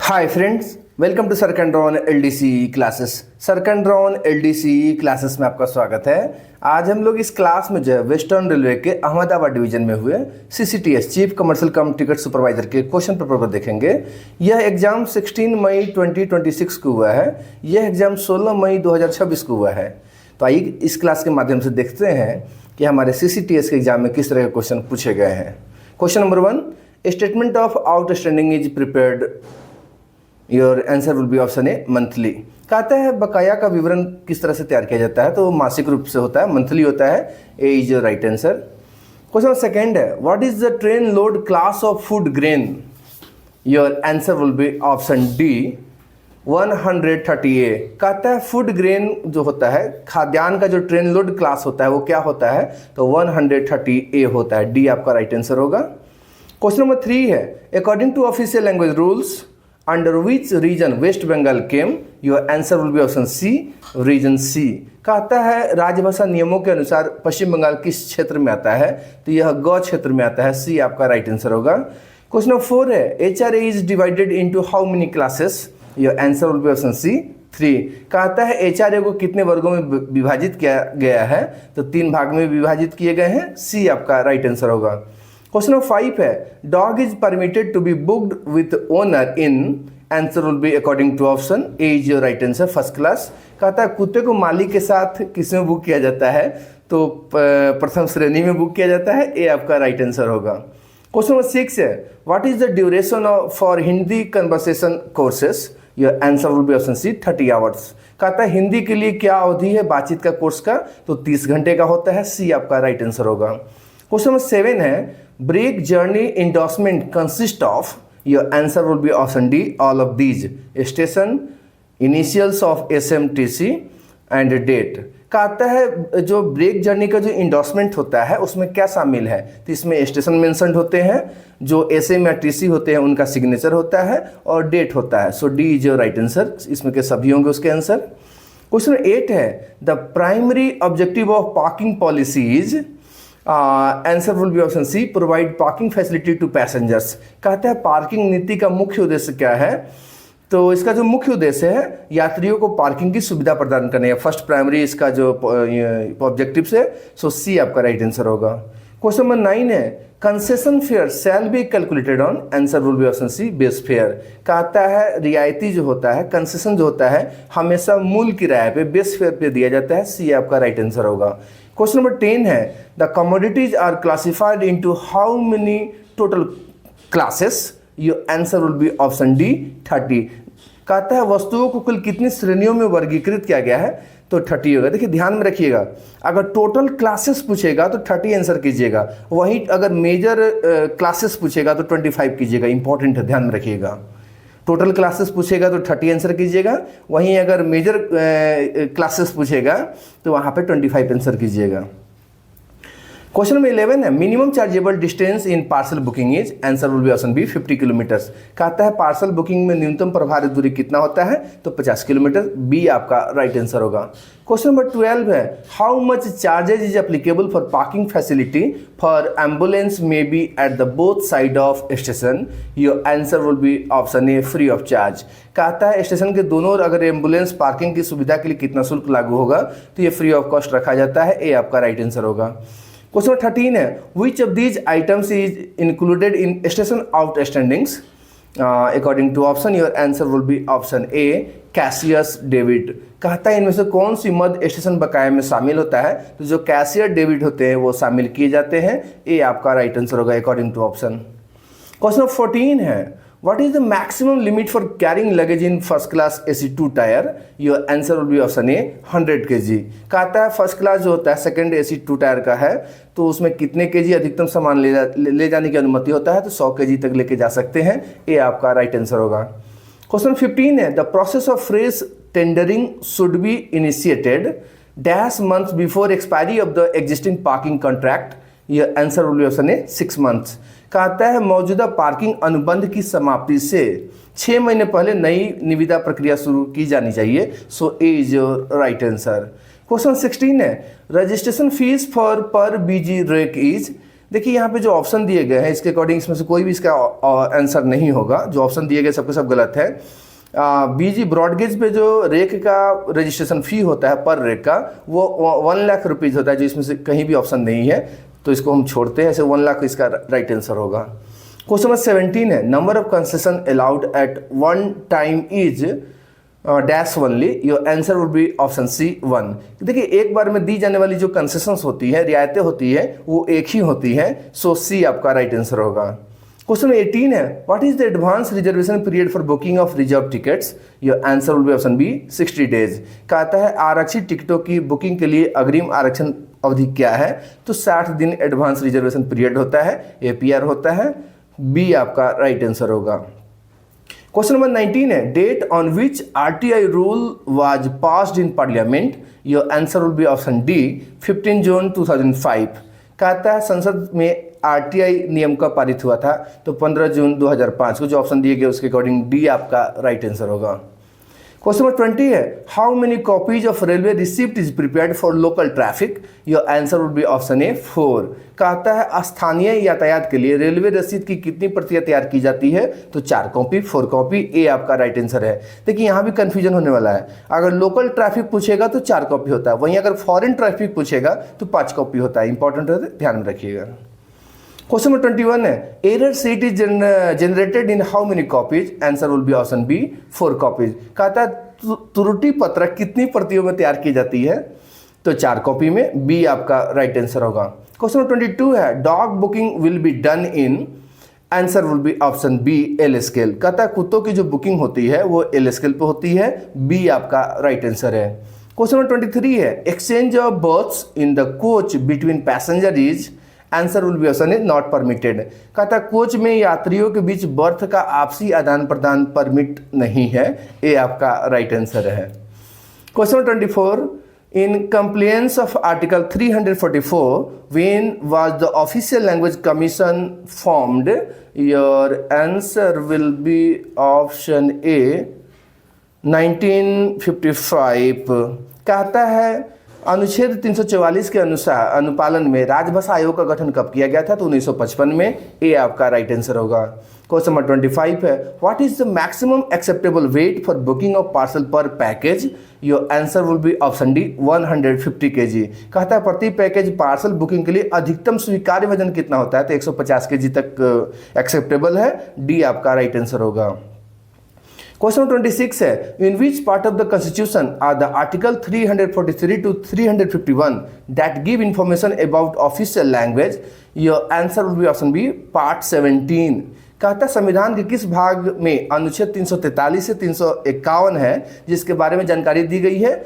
Hi friends, welcome to सरकंड्रॉन LDC classes. सरकंड्रॉन LDC classes में आपका स्वागत है। आज हम लोग इस क्लास में जो है वेस्टर्न रेलवे के अहमदाबाद डिवीजन में हुए CCTS chief commercial cum ticket supervisor के क्वेश्चन पेपर को देखेंगे। यह एग्जाम 16 मई 2026 को हुआ है। यह एग्जाम 16 मई 2026 को हुआ है। तो आइए इस क्लास के माध्यम से देखते हैं कि हमारे सीसीटीएस के एग्जाम में किस तरह के क्वेश्चन पूछे गए हैं। Question number 1, statement of outstanding is prepared. Your answer will be option A monthly. कहता है बकाया का विवरण किस तरह से तैयार किया जाता है, तो मासिक रूप से होता है, मंथली होता है। A is your right answer. Question second है, what is the train load class of food grain. Your answer will be option D 130A। कहता है फूड ग्रेन जो होता है, खाद्यान्न का जो ट्रेन लोड क्लास होता है वो क्या होता है, तो 130A होता है। डी आपका राइट आंसर होगा। क्वेश्चन नंबर 3 है, according to official language rules under which region West Bengal came. Your answer will be option C region C. कहता है राजभाषा नियमों के अनुसार पश्चिम बंगाल किस क्षेत्र में आता है, तो यह ग क्षेत्र में आता है। सी आपका राइट आंसर होगा। क्वेश्चन नंबर 4 है, HRA is divided into how many classes. Your answer will be option C 3। कहता है HRA को कितने वर्गों में विभाजित किया गया है, तो 3 भाग में विभाजित किए गए हैं। सी आपका राइट आंसर होगा। क्वेश्चन नंबर 5 है, dog is permitted to be booked with owner in. Answer will be according to option A is your right answer first class. कहता है कुत्ते को मालिक के साथ किस में बुक किया जाता है, तो प्रथम श्रेणी में बुक किया जाता है। ए आपका राइट आंसर होगा। क्वेश्चन नंबर 6 है, what is the duration for Hindi conversation courses. Your answer will be option C 30 hours. कहता है हिंदी के लिए क्या अवधि है बातचीत का कोर्स का, तो 30 घंटे का होता है। सी आपका राइट आंसर होगा। क्वेश्चन नंबर 7 है, break journey endorsement consist of. Your answer will be option D all of these. Station, initials of SMTC and date. कहता है जो ब्रेक जर्नी का जो इंडोर्समेंट होता है उसमें क्या शामिल है, तो इसमें स्टेशन मेंशन्ड होते हैं, जो SM या TC होते हैं उनका सिग्नेचर होता है, और डेट होता है। So D is your right answer. इसमें के सभी होंगे उसके आंसर। क्वेश्चन 8 है, the primary objective of parking policy is. Answer will be option C provide parking facility to passengers. कहता है पार्किंग नीति का मुख्य उद्देश्य क्या है, तो इसका जो मुख्य उद्देश्य है यात्रियों को पार्किंग की सुविधा प्रदान करने है। फर्स्ट प्राइमरी इसका जो ऑब्जेक्टिव है। सो सी आपका राइट आंसर होगा। क्वेश्चन नंबर 9 है, concession fare shall be calculated on. Answer will be option C base fare. कहता है रियायती जो होता है, कंसेशन जो होता है, हमेशा मूल किराए पे बेस फेयर पे दिया जाता है। सी आपका राइट आंसर होगा। क्वेश्चन नंबर 10 है, the commodities are classified into how many total classes. Your answer will be option D 30। कहता है वस्तुओं को कुल कितनी श्रेणियों में वर्गीकृत किया गया है, तो 30 होगा। देखिए ध्यान में रखिएगा, अगर टोटल क्लासेस पूछेगा तो 30 आंसर कीजिएगा, वहीं अगर मेजर क्लासेस पूछेगा तो 25 कीजिएगा। इंपॉर्टेंट है, ध्यान में रखिएगा। टोटल क्लासेस पूछेगा तो 30 आंसर कीजिएगा, वहीं अगर मेजर क्लासेस पूछेगा तो वहाँ पे 25 आंसर कीजिएगा। क्वेश्चन नंबर 11 है, minimum chargeable distance in parcel booking is. Answer will be option B 50 kilometres. कहता है पार्सल बुकिंग में न्यूनतम प्रभावित दूरी कितना होता है, तो 50 किलोमीटर। बी आपका राइट आंसर होगा। क्वेश्चन नंबर 12 है, how much charges is applicable for parking facility for ambulance may be at the both side of station. Your answer will be option A free of charge. कहता है station के दोनों ओर अगर ambulance parking की सुविधा के लिए कितना शुल्क लागू होगा, तो ये फ्री ऑफ कॉस्ट रखा जाता है। ए आपका राइट आंसर होगा। क्वेश्चन नंबर 13 है, which of these items is included in station outstandings. According to option. Your answer will be option A cashiers debit. कहता है इनमें से कौन सी मद स्टेशन बकाया में शामिल होता है, तो जो कैशियर डेबिट होते हैं वो शामिल किए जाते हैं। ए आपका राइट आंसर होगा according to option. Question number 14 है, what is the maximum limit for carrying luggage in first class AC2 tyre. Your answer will be option A 100 kg। कहता है फर्स्ट क्लास जो होता है सेकंड AC2 टायर का है, तो उसमें कितने kg अधिकतम सामान ले जाने की अनुमति होता है, तो 100 kg तक लेके जा सकते हैं। ए आपका राइट आंसर होगा। क्वेश्चन 15 है, the process of fresh tendering should be initiated dash months before expiry of the existing parking contract. यह answer will be option A 6 months। कहता है मौजूदा पार्किंग अनुबंध की समाप्ति से 6 महीने पहले नई निविदा प्रक्रिया शुरू की जानी चाहिए। So A is your right answer. Question 16 है, registration fees for per BG rake is. देखिए यहाँ पे जो ऑप्शन दिए गए हैं इसके अकॉर्डिंग इसमें से कोई भी इसका आंसर नहीं होगा। जो ऑप्शन दिए गए सबके सब गलत है। बीजी ब्रॉडगेज पे जो रेक का रजिस्ट्रेशन फ़ी होता है पर रेक का वो 1 लाख रुपीज़ होता है, जो इसमें से कहीं भी ऑप्शन नहीं है, तो इसको हम छोड़ते हैं। ऐसे 1 लाख इसका राइट आंसर होगा। क्वेश्चन नंबर 17 है, number of concession allowed at one time is dash only, your answer would be option C 1। देखिए एक बार में दी जाने वाली जो कंसेशंस होती है, रियायतें होती है, वो एक ही होती है, सो सी आपका राइट आंसर होगा। क्वेश्चन 18 है, what is the advance reservation period for booking of reserve tickets, your answer will be option B 60 days. कहता है आरक्षित टिकटों की बुकिंग के लिए अग्रिम आरक्षण अवधि क्या है, तो 60 दिन एडवांस रिजर्वेशन पीरियड होता है, APR होता है, बी आपका राइट आंसर होगा। क्वेश्चन नंबर 19 है, date on which RTI rule was passed in parliament, your answer will be option D 15 June 2005। कहता है संसद में RTI नियम का पारित हुआ था, तो 15 जून 2005 को जो ऑप्शन दिए गए उसके अकॉर्डिंग डी आपका राइट आंसर होगा। क्वेश्चन नंबर 20 है, how many copies of railway receipt is prepared for local traffic, your answer would be option ए 4। कहता है स्थानीय यातायात के लिए रेलवे रसीद की कितनी प्रतियां तैयार की जाती है, तो 4 कॉपी, 4 कॉपी, ए आपका राइट आंसर है। देखिए यहाँ भी कंफ्यूजन होने वाला है, अगर लोकल ट्रैफिक पूछेगा तो 4 कॉपी होता है, वहीं अगर फॉरेन ट्रैफिक पूछेगा तो 5 कॉपी होता है। इंपॉर्टेंट है, ध्यान में रखिएगा। क्वेश्चन नंबर 21 है, error sheet is generated in how many copies, answer will be option B 4 copies. कहता है त्रुटि पत्रक कितनी प्रतियों में तैयार की जाती है, तो 4 कॉपी में, बी आपका राइट आंसर होगा। क्वेश्चन नंबर 22 है, dog booking will be done in, answer will be option B L scale. कहता है कुत्तों की जो बुकिंग होती है वो L स्केल पे होती है, बी आपका राइट आंसर है। क्वेश्चन नंबर 23 है, exchange of berths in the coach between passenger is, answer will be option A not permitted. कहता है कोच में यात्रियों के बीच बर्थ का आपसी आदान प्रदान परमिट नहीं है, ए आपका राइट आंसर है। Question 24, in compliance of article 344 when was the official language commission formed, your answer will be option ए 1955। कहता है अनुच्छेद 344 के अनुसार अनुपालन में राजभाषा आयोग का गठन कब किया गया था, तो 1955 में, ए आपका राइट आंसर होगा। क्वेश्चन नंबर 25 है, what is the maximum acceptable weight for booking of parcel per package, your answer will be option D 150 kg। कहता है प्रति पैकेज पार्सल बुकिंग के लिए अधिकतम स्वीकार्य वजन कितना होता है, तो 150 kg तक एक्सेप्टेबल है, डी आपका राइट आंसर होगा। क्वेश्चन 26 है, in which part of the constitution are the article 343 to 351 that give information about official language, your answer will be option B part 17। कहता है संविधान के किस भाग में अनुच्छेद 343 से 351 है जिसके बारे में जानकारी दी गई है,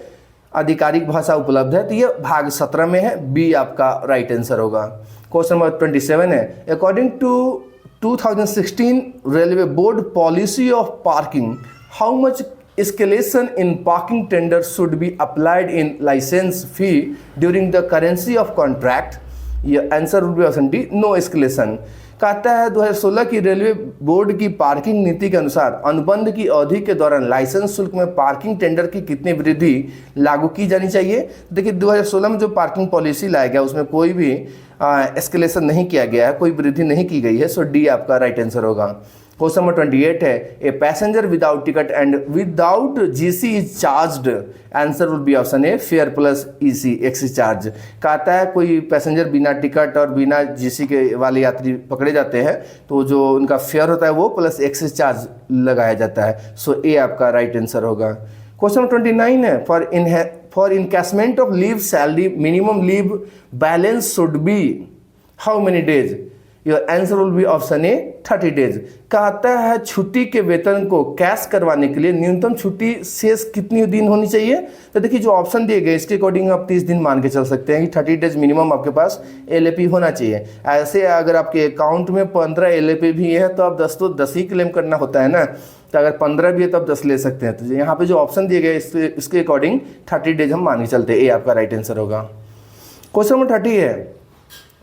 आधिकारिक भाषा उपलब्ध है, तो ये भाग 17 में है, बी आपका राइट आंसर होगा। क्वेश्चन नंबर 27 है, according to 2016 Railway Board policy of parking, how much escalation in parking tender should be applied in license fee during the currency of contract? Your answer would be option D, no escalation। कहता है 2016 की railway board की parking नीति के अनुसार अनुबंध की अवधि के दौरान लाइसेंस शुल्क में पार्किंग टेंडर की कितनी वृद्धि लागू की जानी चाहिए। देखिए 2016 में जो पार्किंग पॉलिसी लाया गया उसमें कोई भी एस्केलेशन नहीं किया गया है, कोई वृद्धि नहीं की गई है, सो डी आपका राइट आंसर होगा। क्वेश्चन नंबर 28 है, a passenger without ticket and without GC is charged, answer will be option A fare plus EC excess charge. कहता है कोई पैसेंजर बिना टिकट और बिना GC के वाले यात्री पकड़े जाते हैं तो जो उनका फेयर होता है वो प्लस एक्सेस चार्ज लगाया जाता है, सो ए आपका राइट आंसर होगा। क्वेश्चन नंबर 29 है, for encashment of leave salary minimum leave balance should be how many days, your answer will be option A 30 days. कहता है छुट्टी के वेतन को कैश करवाने के लिए न्यूनतम छुट्टी शेष कितनी दिन होनी चाहिए, तो देखिए जो ऑप्शन दिए गए इसके अकॉर्डिंग आप 30 दिन मान के चल सकते हैं कि 30 डेज मिनिमम आपके पास LAP होना चाहिए। ऐसे अगर आपके अकाउंट में 15 LAP भी है तो आप 10 तो 10 ही क्लेम करना होता है ना, तो अगर 15 भी है तो आप 10 ले सकते हैं। तो यहाँ पे जो ऑप्शन दिए गए इसके अकॉर्डिंग 30 डेज हम मान के चलते हैं, ए आपका राइट आंसर होगा। क्वेश्चन नंबर 30 है,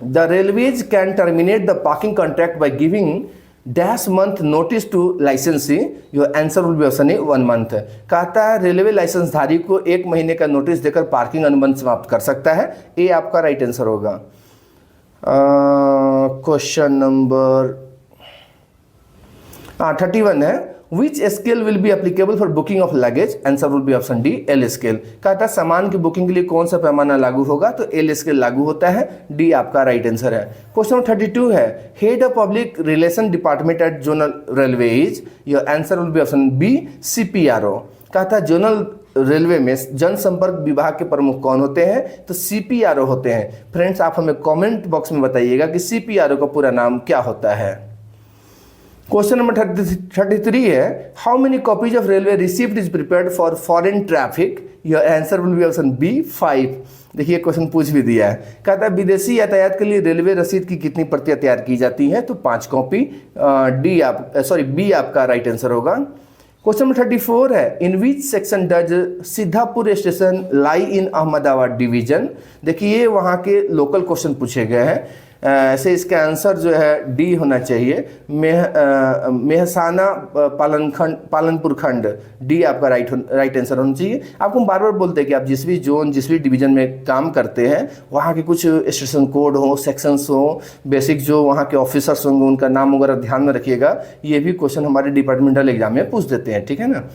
The railways can terminate the parking contract by giving dash month notice to licensee, your answer will be option A 1 month। कहता है रेलवे लाइसेंसधारी को 1 महीने का नोटिस देकर पार्किंग अनुबंध समाप्त कर सकता है, ए आपका राइट आंसर होगा। क्वेश्चन नंबर 31 है, which scale will be applicable for booking of luggage? Answer will be option D, L scale. कहता है सामान की बुकिंग के लिए कौन सा पैमाना लागू होगा? तो एल स्केल लागू होता है, डी आपका राइट आंसर है। क्वेश्चन नंबर 32 है, head of public relation department at zonal railway is? Your answer will be option B, CPRO. कहता है जोनल रेलवे में जनसंपर्क विभाग के प्रमुख कौन होते हैं? तो सीपीआरओ होते हैं। फ्रेंड्स, आप हमें कमेंट बॉक्स में बताइएगा कि सीपीआरओ का पूरा नाम क्या होता है। क्वेश्चन नंबर 33 है, how many copies of railway receipt is prepared for foreign traffic? Your answer will be option B, 5। देखिए क्वेश्चन पूछ भी दिया है। कहता है विदेशी यातायात के लिए रेलवे रसीद की कितनी प्रतियां तैयार की जाती हैं? तो 5 कॉपी। बी आपका राइट आंसर होगा। क्वेश्चन नंबर 34 है, in which section does Sidhpur station lie in Ahmedabad division? देखिए वहाँ के लोकल क्वेश्चन पूछे गए हैं, ऐसे इसका आंसर जो है डी होना चाहिए, मेहसाना पालनपुर खंड, डी आपका राइट आंसर होना चाहिए। आपको हम बार बार बोलते हैं कि आप जिस भी जोन जिस भी डिवीजन में काम करते हैं वहाँ के कुछ स्टेशन कोड हो, सेक्शंस हो, बेसिक जो वहाँ के ऑफिसर्स होंगे उनका नाम वगैरह ध्यान में रखिएगा। ये भी क्वेश्चन हमारे डिपार्टमेंटल एग्जाम में पूछ देते हैं, ठीक है ना।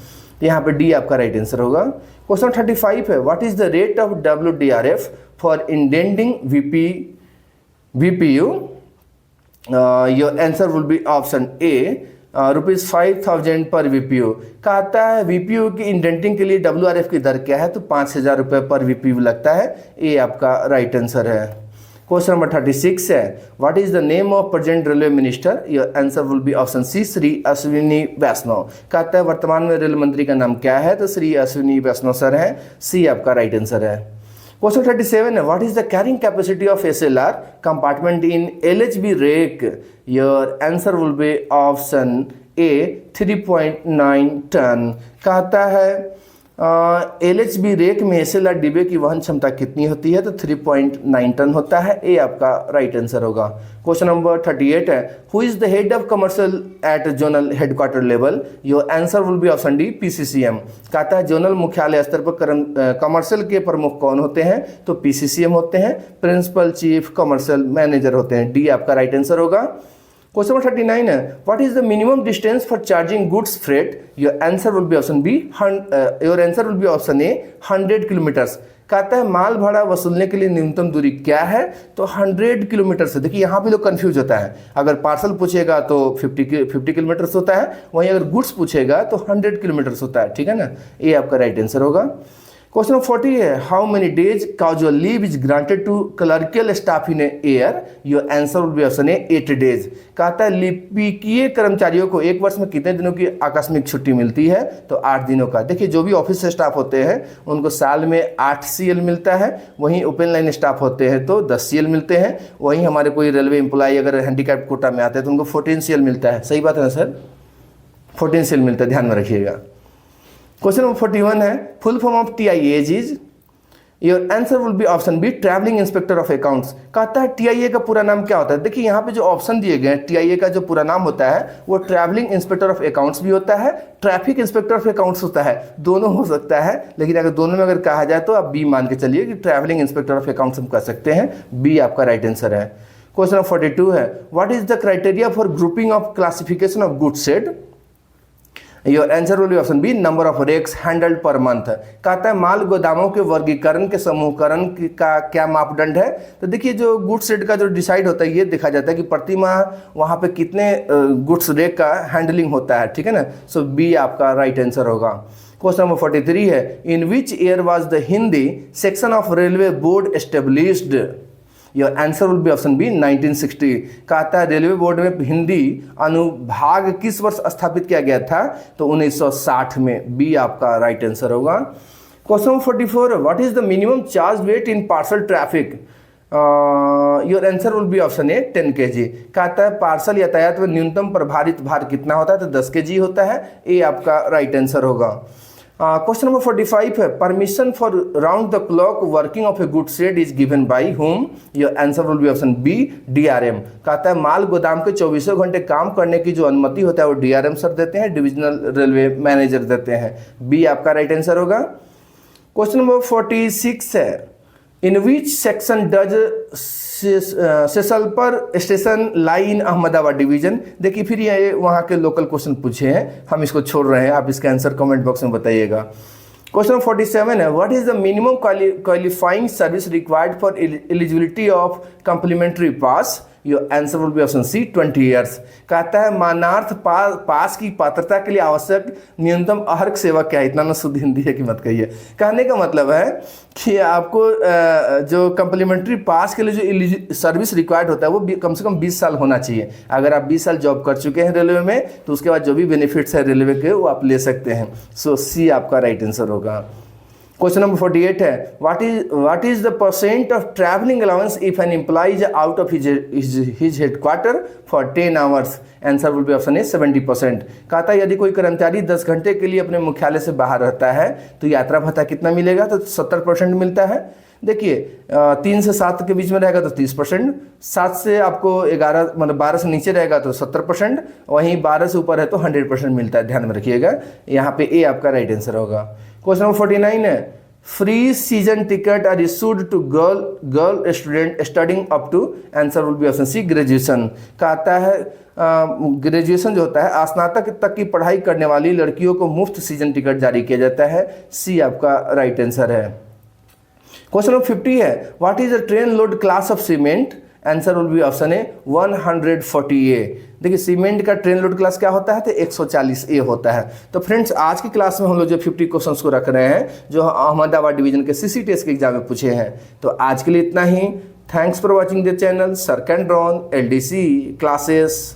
यहाँ पे डी आपका राइट आंसर होगा। क्वेश्चन 35 है, what is the rate of WDRF for indenting VPU? Your answer will be option A, ₹5,000 पर VPU। कहता है VPU की इंडेंटिंग के लिए WRF की दर क्या है? तो 5,000 रुपये पर VPU लगता है, ए आपका राइट आंसर है। क्वेश्चन नंबर 36 है, what is the name of present railway minister? Your answer will be option C, Shri Ashwini Vaishnaw. कहता है वर्तमान में रेल मंत्री का नाम क्या है? तो श्री अश्विनी वैष्णव सर है, सी आपका राइट आंसर है। क्वेश्चन 37 है, what is the carrying capacity of SLR compartment in LHB rake? Your answer will be option A, 3.9 ton. कहता है LHB रेक में SLR डिब्बे की वहन क्षमता कितनी होती है? तो 3.9 टन होता है, ए आपका राइट आंसर होगा। क्वेश्चन नंबर 38 है, who is the head of commercial at zonal headquarter level? Your answer will be option D, PCCM। कहता है जोनल मुख्यालय स्तर पर कमर्शियल के प्रमुख कौन होते हैं? तो PCCM होते हैं, प्रिंसिपल चीफ कमर्शियल मैनेजर होते हैं, डी आपका राइट आंसर होगा। क्वेश्चन नंबर 39 है, what is the minimum distance for charging goods freight? Your answer will be option B, your answer will be option A, 100 kilometres. कहता है माल भाड़ा वसूलने के लिए न्यूनतम दूरी क्या है? तो 100 किलोमीटर से। देखिए यहाँ पे लोग कंफ्यूज होता है, अगर पार्सल पूछेगा तो 50 किलोमीटर्स होता है, वहीं अगर गुड्स पूछेगा तो 100 किलोमीटर्स होता है, ठीक है ना। ये आपका राइट आंसर होगा। क्वेश्चन नंबर 40 है, how many days casual leave is granted to clerical staff in a year? Your answer will be option A, 8 days. कहता है लिपिकीय कर्मचारियों को एक वर्ष में कितने दिनों की आकस्मिक छुट्टी मिलती है? तो 8 दिनों का। देखिए जो भी ऑफिस स्टाफ होते हैं उनको साल में 8 CL मिलता है, वहीं ओपन लाइन स्टाफ होते हैं तो 10 CL मिलते हैं, वहीं हमारे कोई रेलवे एम्प्लॉई अगर हैंडीकैप कोटा में आते हैं तो उनको 14 CL मिलता है। सही बात है ना सर, 14 CL मिलता है, ध्यान में रखिएगा। क्वेश्चन नंबर 41 है, full form of TIA is? Your answer will be option B, travelling inspector of accounts. कहता है TIA का पूरा नाम क्या होता है? देखिए यहाँ पे जो ऑप्शन दिए गए हैं, TIA का जो पूरा नाम होता है वो ट्रैवलिंग इंस्पेक्टर ऑफ अकाउंट्स भी होता है, ट्रैफिक इंस्पेक्टर ऑफ अकाउंट्स होता है, दोनों हो सकता है, लेकिन अगर दोनों में अगर कहा जाए तो आप बी मान के चलिए कि ट्रैवलिंग इंस्पेक्टर ऑफ अकाउंट्स हम कह सकते हैं, बी आपका राइट आंसर है। क्वेश्चन नंबर 42 है, what is the criteria for grouping of classification of goods shed? Your answer will be option B, number of rakes handled per month. कहता है माल गोदामों के वर्गीकरण के समूहकरण का क्या मापदंड है? तो देखिए जो गुड्स रेट का जो डिसाइड होता है ये देखा जाता है कि प्रति माह वहाँ पे कितने गुड्स रेट का हैंडलिंग होता है, ठीक है ना। सो बी आपका राइट आंसर होगा। क्वेश्चन नंबर 43 है, in which year was the Hindi section of railway board established? Your answer will be option B, 1960। कहता है रेलवे बोर्ड में हिंदी अनुभाग किस वर्ष स्थापित किया गया था? तो 1960 में, बी आपका राइट आंसर होगा। Question number 44, what is the minimum charge weight in parcel traffic? Your answer will be option A, 10 kg। कहता है पार्सल यातायात में न्यूनतम प्रभारित भार कितना होता है? तो 10 kg होता है, ए आपका राइट आंसर होगा। क्वेश्चन नंबर 45 है, permission for round the clock working of a good shed is given by whom? Your answer will be option B, DRM। कहता है माल गोदाम के 24 घंटे काम करने की जो अनुमति होता है वो DRM सर देते हैं, डिविजनल रेलवे मैनेजर देते हैं, बी आपका राइट आंसर होगा। क्वेश्चन नंबर 46 है, इन विच सेक्शन डज सेसलपर station lie in Ahmedabad division. देखिए फिर ये वहाँ के लोकल क्वेश्चन पूछे हैं, हम इसको छोड़ रहे हैं, आप इसका आंसर कमेंट बॉक्स में बताइएगा। क्वेश्चन नंबर 47 है, what is the minimum qualifying service required for eligibility of complimentary pass? Your answer will be option C 20 years. कहता है मानार्थ पास की पात्रता के लिए आवश्यक न्यूनतम अर्हक सेवा क्या है? इतना ना शुद्ध हिंदी है कि मत कहिए। कहने का मतलब है कि आपको जो कम्प्लीमेंट्री पास के लिए जो सर्विस रिक्वायर्ड होता है वो कम से कम 20 साल होना चाहिए। अगर आप 20 साल जॉब कर चुके हैं रेलवे में तो उसके बाद जो भी बेनिफिट्स है रेलवे के वो आप ले सकते हैं। सो सी आपका राइट आंसर होगा। क्वेश्चन नंबर 48 है, what is the percent of travelling allowance if an employee is out of his headquarter for 10 hours? Answer will be option A 70%। कहता है यदि कोई कर्मचारी 10 घंटे के लिए अपने मुख्यालय से बाहर रहता है तो यात्रा भत्ता कितना मिलेगा? तो 70% मिलता है। देखिए 3 से 7 के बीच में रहेगा तो 30%, 7 से आपको 11 मतलब 12 से नीचे रहेगा तो 70%, वहीं 12 से ऊपर है तो 100% मिलता है। ध्यान में रखिएगा, यहाँ पे ए आपका राइट आंसर होगा। क्वेश्चन नंबर 49 है, free season ticket are issued to girl student studying up to? Answer will be option C graduation. कहता है ग्रेजुएशन जो होता है स्नातक तक की पढ़ाई करने वाली लड़कियों को मुफ्त सीजन टिकट जारी किया जाता है। सी आपका राइट आंसर है। क्वेश्चन नंबर 50 है, what is the train load class of cement? Answer will be option A 140A। देखिए सीमेंट का ट्रेन लोड क्लास क्या होता है? तो 140A होता है। तो फ्रेंड्स आज की क्लास में हम लोग जो 50 क्वेश्चंस को रख रहे हैं जो अहमदाबाद डिवीजन के CCTS के एग्जाम में पूछे हैं। तो आज के लिए इतना ही। Thanks for watching the channel सर कैन ड्रॉन LDC क्लासेस।